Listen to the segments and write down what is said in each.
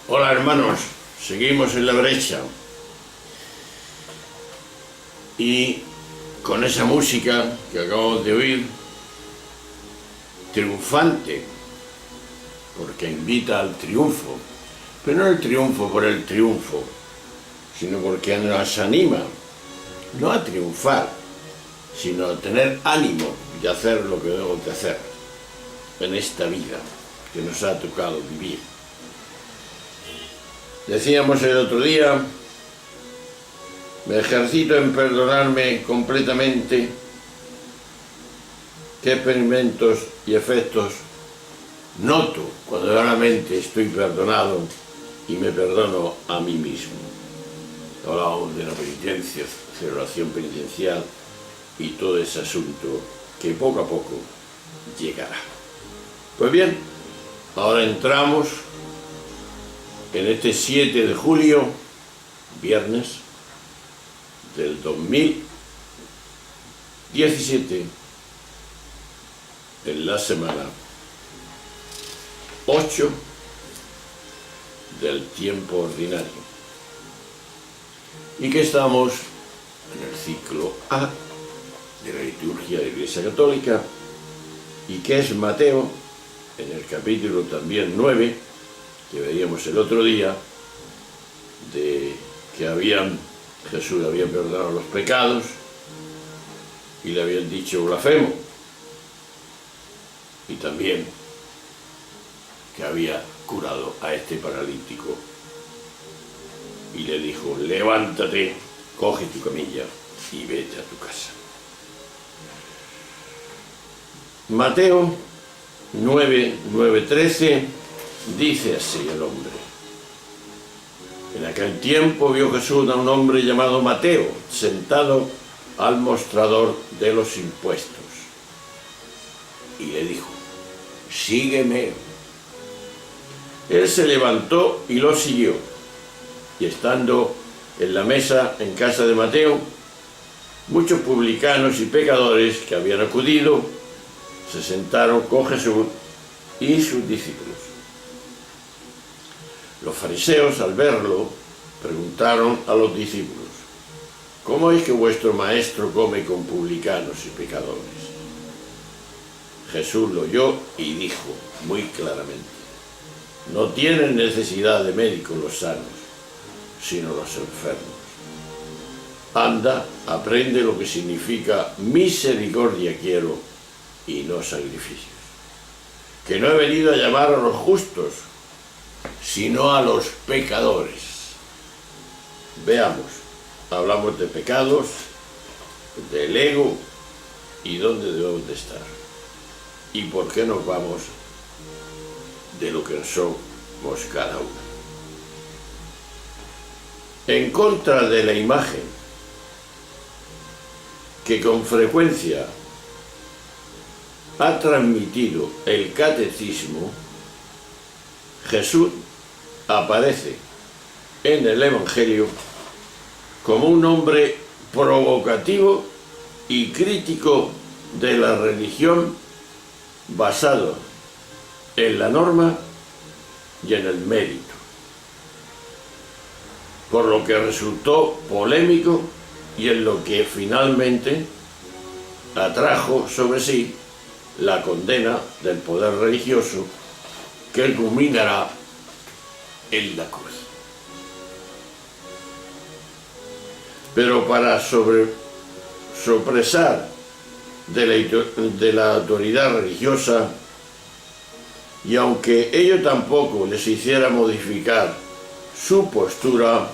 Hola hermanos, seguimos en la brecha y con esa música que acabamos de oír, triunfante, porque invita al triunfo, pero no el triunfo por el triunfo, sino porque nos anima, no a triunfar, sino a tener ánimo de hacer lo que debemos de hacer en esta vida que nos ha tocado vivir. Decíamos el otro día, me ejercito en perdonarme completamente. ¿Qué experimentos y efectos noto cuando realmente estoy perdonado y me perdono a mí mismo? Hablábamos de la penitencia, celebración penitencial y todo ese asunto que poco a poco llegará. Pues bien, ahora entramos en este 7 de julio, viernes del 2017, en la semana 8 del tiempo ordinario. Y que estamos en el ciclo A de la liturgia de la Iglesia Católica, y que es Mateo, en el capítulo también 9, que veíamos el otro día, de que Jesús había perdonado los pecados y le habían dicho blasfemo, y también que había curado a este paralítico y le dijo: levántate, coge tu camilla y vete a tu casa. Mateo 9:13 dice así el hombre: en aquel tiempo vio Jesús a un hombre llamado Mateo sentado al mostrador de los impuestos y le dijo: sígueme. Él se levantó y lo siguió, y estando en la mesa en casa de Mateo, muchos publicanos y pecadores que habían acudido se sentaron con Jesús y sus discípulos. Los fariseos, al verlo, preguntaron a los discípulos: ¿cómo es que vuestro maestro come con publicanos y pecadores? Jesús lo oyó y dijo muy claramente: no tienen necesidad de médicos los sanos, sino los enfermos. Anda, aprende lo que significa misericordia quiero y no sacrificios. Que no he venido a llamar a los justos, sino a los pecadores. Veamos, hablamos de pecados, del ego y dónde debemos de estar. ¿Y por qué nos vamos de lo que somos cada uno? En contra de la imagen que con frecuencia ha transmitido el catecismo, Jesús aparece en el Evangelio como un hombre provocativo y crítico de la religión, basado en la norma y en el mérito, por lo que resultó polémico y en lo que finalmente atrajo sobre sí la condena del poder religioso, que culminará en la cruz. Pero para sopresar de la autoridad religiosa, y aunque ello tampoco les hiciera modificar su postura,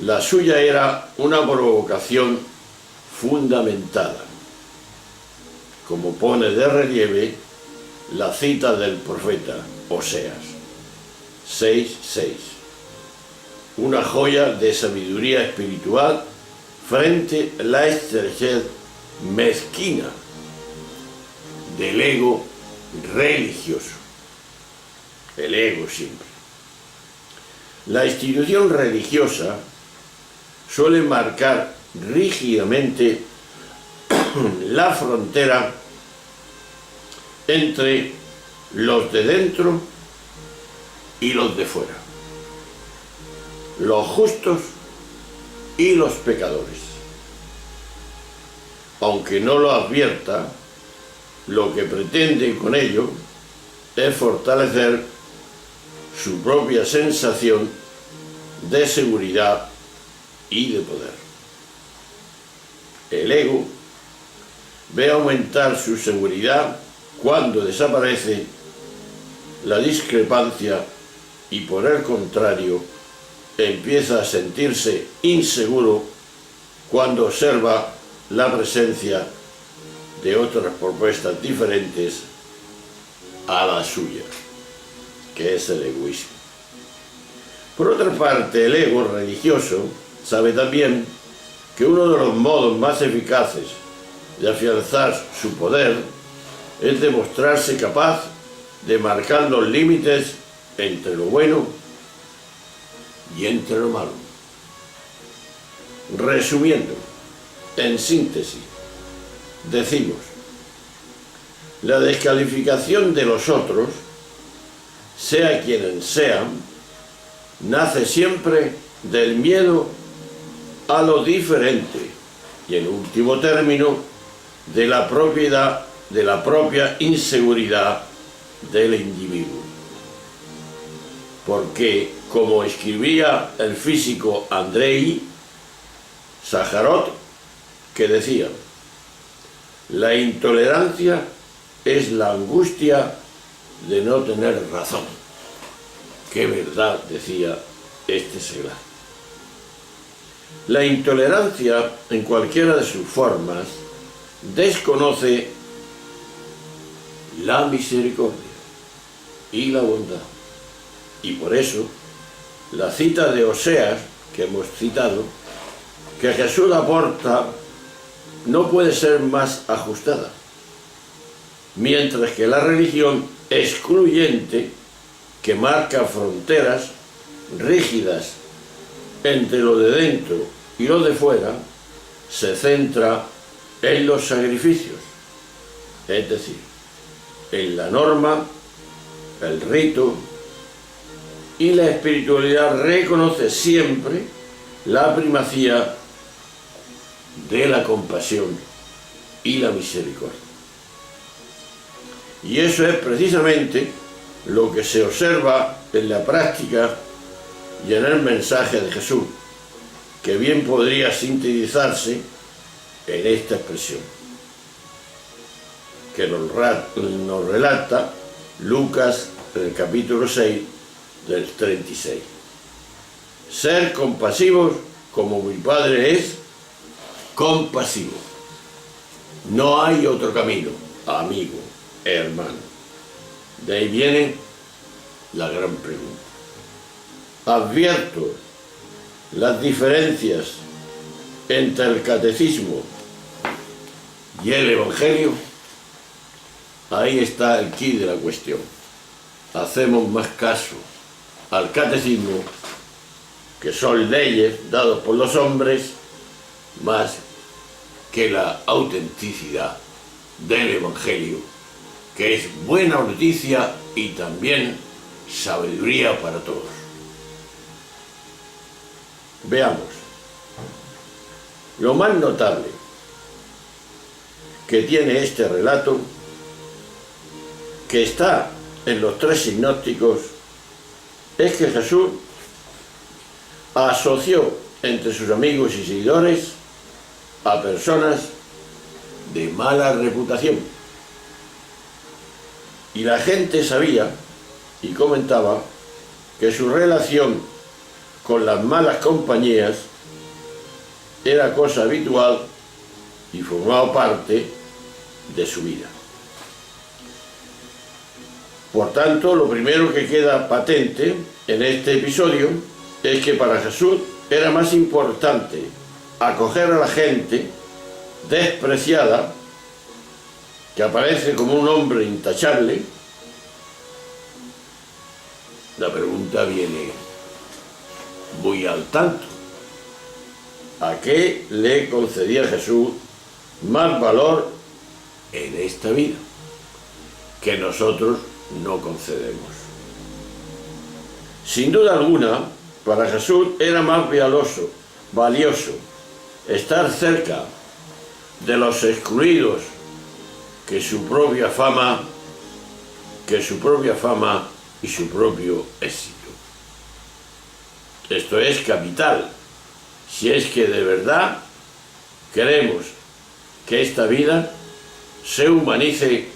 la suya era una provocación fundamentada, como pone de relieve la cita del profeta Oseas 6:6, una joya de sabiduría espiritual frente a la estrechez mezquina del ego religioso. El ego siempre. La institución religiosa suele marcar rígidamente la frontera entre los de dentro y los de fuera, los justos y los pecadores. Aunque no lo advierta, lo que pretende con ello es fortalecer su propia sensación de seguridad y de poder. El ego ve aumentar su seguridad cuando desaparece la discrepancia y, por el contrario, empieza a sentirse inseguro cuando observa la presencia de otras propuestas diferentes a la suya, que es el egoísmo. Por otra parte, el ego religioso sabe también que uno de los modos más eficaces de afianzar su poder es demostrarse capaz de marcar los límites entre lo bueno y entre lo malo. Resumiendo, en síntesis, decimos: la descalificación de los otros, sea quienes sean, nace siempre del miedo a lo diferente y, en último término, de la propia inseguridad del individuo. Porque, como escribía el físico Andrei Sájarov, que decía: la intolerancia es la angustia de no tener razón. Qué verdad, decía este seglar. La intolerancia, en cualquiera de sus formas, desconoce la misericordia y la bondad. Y por eso, la cita de Oseas, que hemos citado, que Jesús aporta, no puede ser más ajustada. Mientras que la religión excluyente, que marca fronteras rígidas entre lo de dentro y lo de fuera, se centra en los sacrificios, es decir, en la norma, el rito, y la espiritualidad reconoce siempre la primacía de la compasión y la misericordia. Y eso es precisamente lo que se observa en la práctica y en el mensaje de Jesús, que bien podría sintetizarse en esta expresión, que nos relata Lucas en el capítulo 6 del 36. Ser compasivos como mi Padre es compasivo. No hay otro camino, amigo, hermano. De ahí viene la gran pregunta. Advierto las diferencias entre el catecismo y el evangelio. Ahí está el quid de la cuestión. Hacemos más caso al catecismo, que son leyes dadas por los hombres, más que la autenticidad del evangelio, que es buena noticia y también sabiduría para todos. Veamos. Lo más notable que tiene este relato, que está en los tres sinópticos, es que Jesús asoció entre sus amigos y seguidores a personas de mala reputación. Y la gente sabía y comentaba que su relación con las malas compañías era cosa habitual y formaba parte de su vida. Por tanto, lo primero que queda patente en este episodio es que para Jesús era más importante acoger a la gente despreciada, que aparece como un hombre intachable. La pregunta viene muy al tanto. ¿A qué le concedía Jesús más valor en esta vida que nosotros no concedemos? Sin duda alguna, para Jesús era más valioso estar cerca de los excluidos que su propia fama y su propio éxito. Esto es capital, si es que de verdad queremos que esta vida se humanice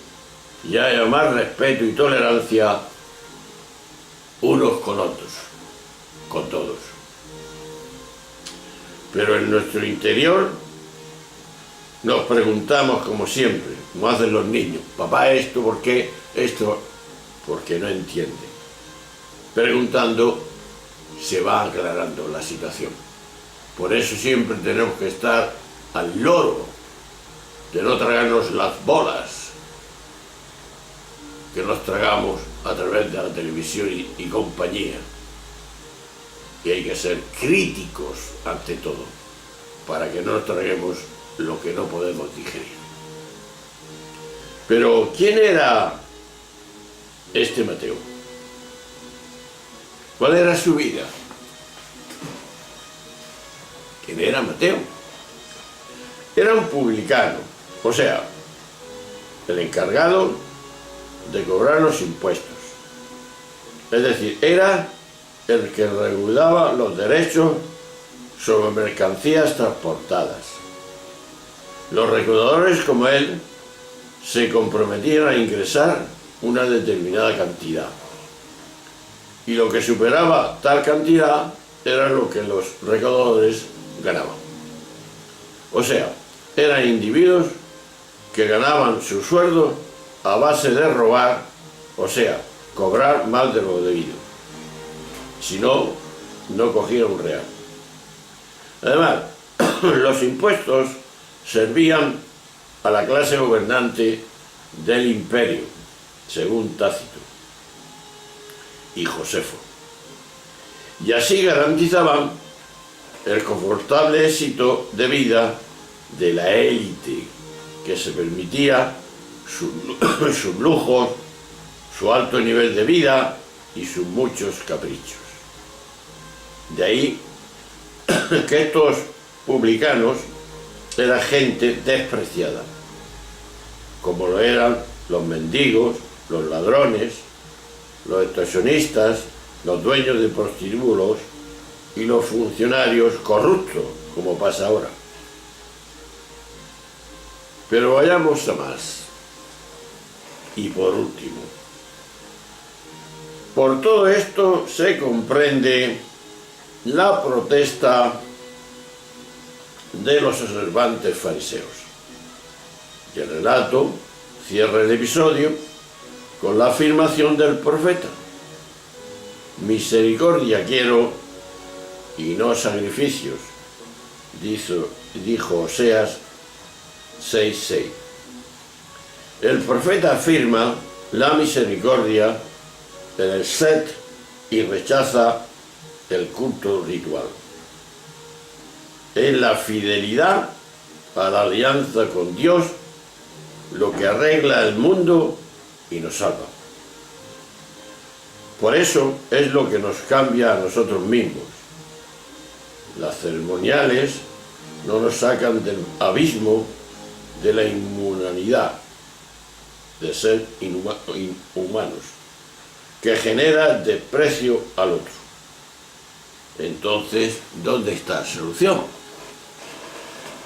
y haya más respeto y tolerancia unos con otros, con todos. Pero en nuestro interior nos preguntamos como siempre, como hacen los niños, papá, ¿esto por qué? Esto porque no entiende. Preguntando se va aclarando la situación. Por eso siempre tenemos que estar al loro, de no tragarnos las bolas que nos tragamos a través de la televisión y compañía. Y hay que ser críticos ante todo, para que no nos traguemos lo que no podemos digerir. Pero, ¿quién era este Mateo? ¿Cuál era su vida? ¿Quién era Mateo? Era un publicano, o sea, el encargado de cobrar los impuestos. Es decir, era el que regulaba los derechos sobre mercancías transportadas. Los recaudadores, como él, se comprometían a ingresar una determinada cantidad. Y lo que superaba tal cantidad era lo que los recaudadores ganaban. O sea, eran individuos que ganaban su sueldo a base de robar, o sea, cobrar más de lo debido. Si no, no cogían un real. Además, los impuestos servían a la clase gobernante del imperio, según Tácito y Josefo. Y así garantizaban el confortable éxito de vida de la élite, que se permitía sus lujos, su alto nivel de vida y sus muchos caprichos. De ahí que estos publicanos eran gente despreciada, como lo eran los mendigos, los ladrones, los extorsionistas, los dueños de prostíbulos y los funcionarios corruptos, como pasa ahora. Pero vayamos a más. Y por último, por todo esto se comprende la protesta de los observantes fariseos. Y el relato cierra el episodio con la afirmación del profeta: misericordia quiero y no sacrificios, dijo Oseas 6:6. El profeta afirma la misericordia en el set y rechaza el culto ritual. Es la fidelidad a la alianza con Dios lo que arregla el mundo y nos salva. Por eso es lo que nos cambia a nosotros mismos. Las ceremoniales no nos sacan del abismo de la inhumanidad, de ser inhumanos, que genera desprecio al otro. Entonces, ¿dónde está la solución?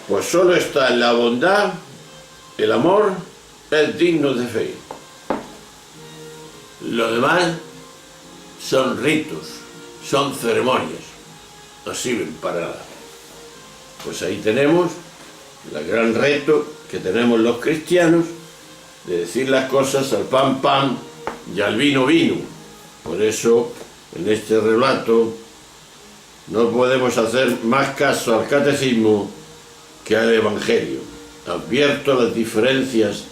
Pues solo está en la bondad, el amor, es digno de fe. Lo demás son ritos, son ceremonias, no sirven para nada. Pues ahí tenemos el gran reto que tenemos los cristianos de decir las cosas al pan, pan y al vino, vino. Por eso, en este relato, no podemos hacer más caso al catecismo que al evangelio. Advierto las diferencias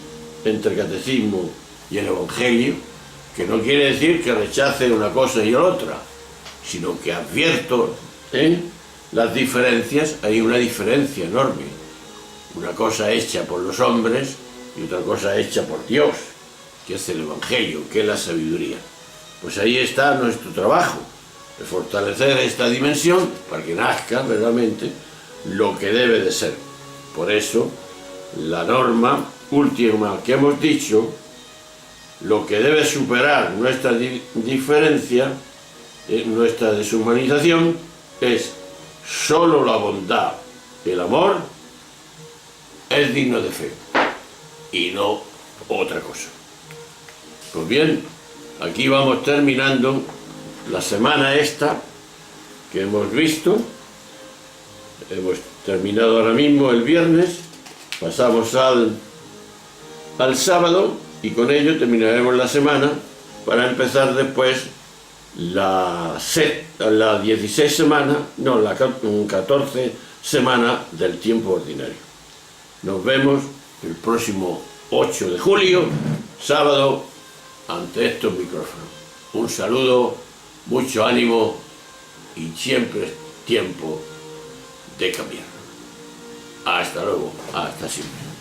entre el catecismo y el evangelio, que no quiere decir que rechace una cosa y la otra, sino que advierto las diferencias. Hay una diferencia enorme. Una cosa hecha por los hombres y otra cosa hecha por Dios, que es el evangelio, que es la sabiduría. Pues ahí está nuestro trabajo, de fortalecer esta dimensión para que nazca realmente lo que debe de ser. Por eso, la norma última que hemos dicho, lo que debe superar nuestra diferencia, nuestra deshumanización, es solo la bondad, el amor, es digno de fe, y no otra cosa. Pues bien, aquí vamos terminando la semana esta que hemos visto. Hemos terminado ahora mismo el viernes, pasamos al sábado y con ello terminaremos la semana para empezar después la 16 semana, no, la 14 semana del tiempo ordinario. Nos vemos el próximo 8 de julio, sábado, ante estos micrófonos. Un saludo, mucho ánimo y siempre es tiempo de cambiar. Hasta luego, hasta siempre.